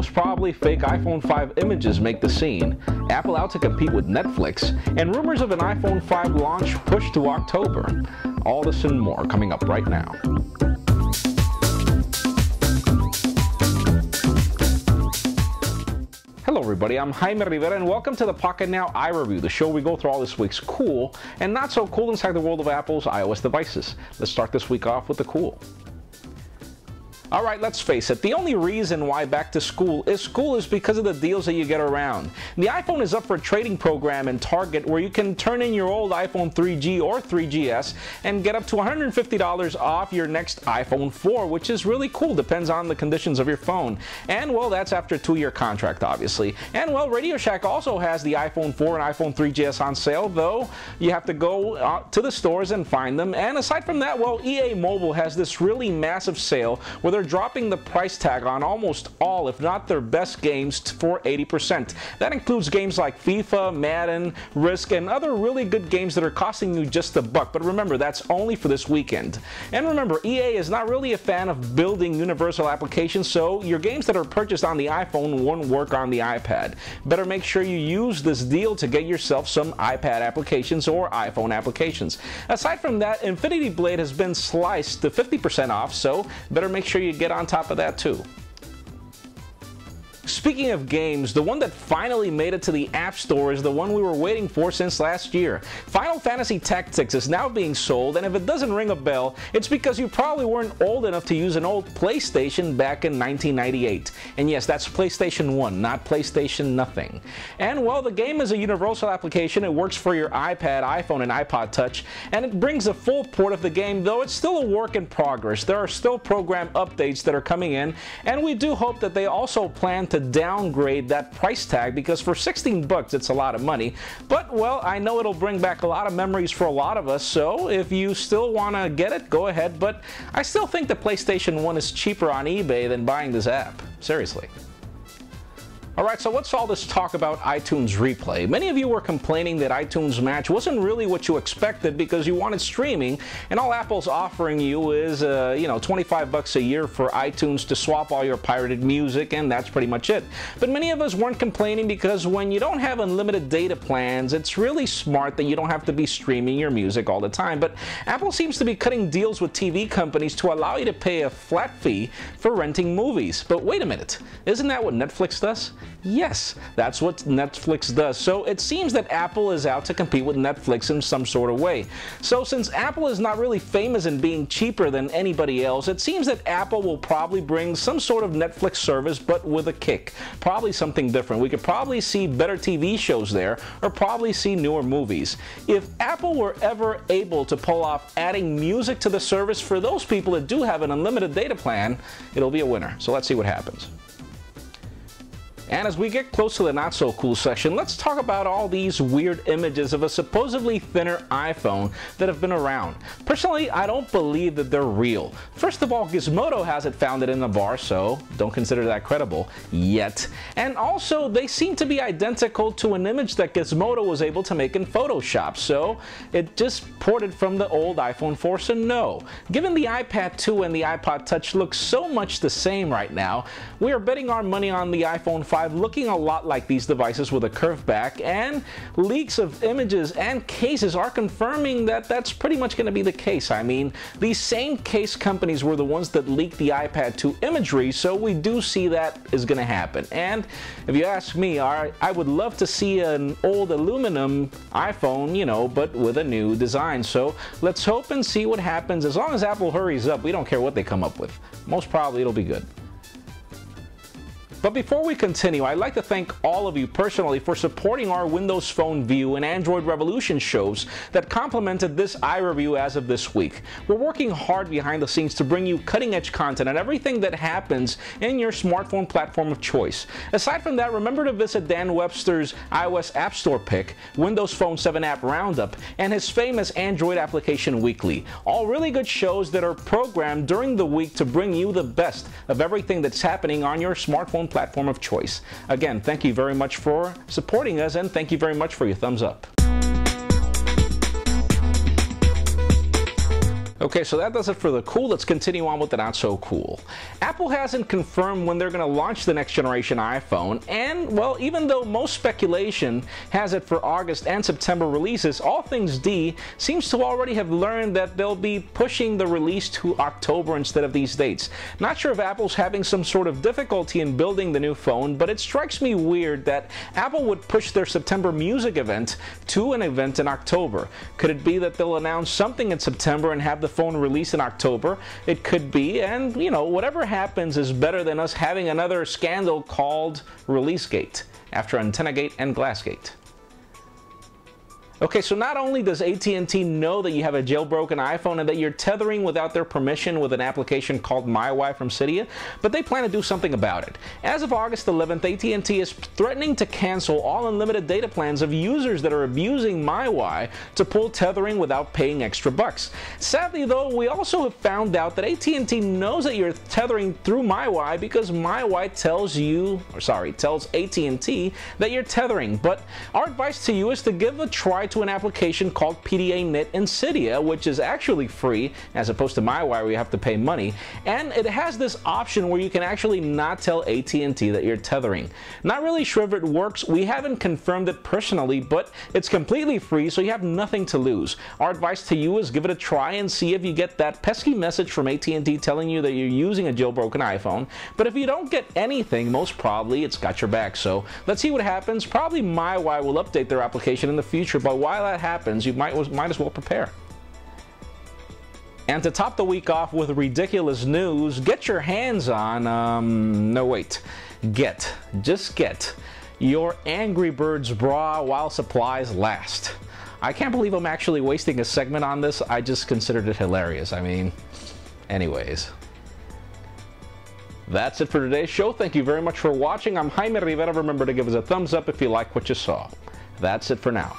most probably fake iPhone 5 images make the scene, Apple out to compete with Netflix, and rumors of an iPhone 5 launch pushed to October. All this and more coming up right now. Hello everybody, I'm Jaime Rivera and welcome to the PocketNow iReview, the show where we go through all this week's cool and not so cool inside the world of Apple's iOS devices. Let's start this week off with the cool. Alright, let's face it, the only reason why back to school is because of the deals that you get around. The iPhone is up for a trading program in Target where you can turn in your old iPhone 3G or 3GS and get up to $150 off your next iPhone 4, which is really cool, depends on the conditions of your phone. And well, that's after a 2-year contract, obviously. And well, Radio Shack also has the iPhone 4 and iPhone 3GS on sale, though you have to go to the stores and find them. And aside from that, well, EA Mobile has this really massive sale where they're dropping the price tag on almost all, if not their best games, for 80%. That includes games like FIFA, Madden, Risk, and other really good games that are costing you just $1. But remember, that's only for this weekend. And remember, EA is not really a fan of building universal applications, so your games that are purchased on the iPhone won't work on the iPad. Better make sure you use this deal to get yourself some iPad applications or iPhone applications. Aside from that, Infinity Blade has been sliced to 50% off, so better make sure you get on top of that too. Speaking of games, the one that finally made it to the App Store is the one we were waiting for since last year. Final Fantasy Tactics is now being sold, and if it doesn't ring a bell, it's because you probably weren't old enough to use an old PlayStation back in 1998. And yes, that's PlayStation 1, not PlayStation nothing. And well, the game is a universal application. It works for your iPad, iPhone, and iPod Touch, and it brings a full port of the game, though it's still a work in progress. There are still program updates that are coming in, and we do hope that they also plan to downgrade that price tag, because for $16 it's a lot of money. But well, I know it'll bring back a lot of memories for a lot of us, so if you still want to get it, go ahead. But I still think the PlayStation 1 is cheaper on eBay than buying this app. Seriously. Alright, so what's all this talk about iTunes Replay? Many of you were complaining that iTunes Match wasn't really what you expected because you wanted streaming, and all Apple's offering you is, $25 a year for iTunes to swap all your pirated music, and that's pretty much it. But many of us weren't complaining because when you don't have unlimited data plans, it's really smart that you don't have to be streaming your music all the time. But Apple seems to be cutting deals with TV companies to allow you to pay a flat fee for renting movies. But wait a minute, isn't that what Netflix does? Yes, that's what Netflix does. So it seems that Apple is out to compete with Netflix in some sort of way. So since Apple is not really famous in being cheaper than anybody else, it seems that Apple will probably bring some sort of Netflix service, but with a kick. Probably something different. We could probably see better TV shows there, or probably see newer movies. If Apple were ever able to pull off adding music to the service for those people that do have an unlimited data plan, it'll be a winner. So let's see what happens. And as we get close to the not-so-cool section, let's talk about all these weird images of a supposedly thinner iPhone that have been around. Personally, I don't believe that they're real. First of all, Gizmodo hasn't found it in the bar, so don't consider that credible yet. And also, they seem to be identical to an image that Gizmodo was able to make in Photoshop, so it just ported from the old iPhone 4, so no. Given the iPad 2 and the iPod Touch look so much the same right now, we are betting our money on the iPhone 5 looking a lot like these devices with a curved back, and leaks of images and cases are confirming that that's pretty much going to be the case. I mean, these same case companies were the ones that leaked the iPad 2 imagery, so we do see that is going to happen. And if you ask me, I would love to see an old aluminum iPhone, but with a new design. So let's hope and see what happens. As long as Apple hurries up, we don't care what they come up with. Most probably it'll be good. But before we continue, I'd like to thank all of you personally for supporting our Windows Phone View and Android Revolution shows that complemented this iReview as of this week. We're working hard behind the scenes to bring you cutting-edge content on everything that happens in your smartphone platform of choice. Aside from that, remember to visit Dan Webster's iOS App Store pick, Windows Phone 7 App Roundup, and his famous Android Application Weekly. All really good shows that are programmed during the week to bring you the best of everything that's happening on your smartphone platform of choice. Again, thank you very much for supporting us, and thank you very much for your thumbs up. Okay, so that does it for the cool. Let's continue on with the not so cool. Apple hasn't confirmed when they're going to launch the next generation iPhone, and, well, even though most speculation has it for August and September releases, All Things D seems to already have learned that they'll be pushing the release to October instead of these dates. Not sure if Apple's having some sort of difficulty in building the new phone, but it strikes me weird that Apple would push their September music event to an event in October. Could it be that they'll announce something in September and have the phone release in October? It could be, and you know, whatever happens is better than us having another scandal called ReleaseGate after AntennaGate and GlassGate. Okay, so not only does AT&T know that you have a jailbroken iPhone and that you're tethering without their permission with an application called MyWi from Cydia, but they plan to do something about it. As of August 11th, AT&T is threatening to cancel all unlimited data plans of users that are abusing MyWi to pull tethering without paying extra bucks. Sadly though, we also have found out that AT&T knows that you're tethering through MyWi because MyWi tells AT&T that you're tethering. But our advice to you is to give a try to an application called PDA-NIT in Cydia, which is actually free as opposed to MyWi where you have to pay money, and it has this option where you can actually not tell AT&T that you're tethering. Not really sure if it works. We haven't confirmed it personally, but it's completely free, so you have nothing to lose. Our advice to you is give it a try and see if you get that pesky message from AT&T telling you that you're using a jailbroken iPhone. But if you don't get anything, most probably it's got your back. So let's see what happens. Probably MyWi will update their application in the future, but while that happens, you might as well prepare. And to top the week off with ridiculous news, get your hands on, just get your Angry Birds bra while supplies last. I can't believe I'm actually wasting a segment on this. I just considered it hilarious. I mean, anyways. That's it for today's show. Thank you very much for watching. I'm Jaime Rivera. Remember to give us a thumbs up if you like what you saw. That's it for now.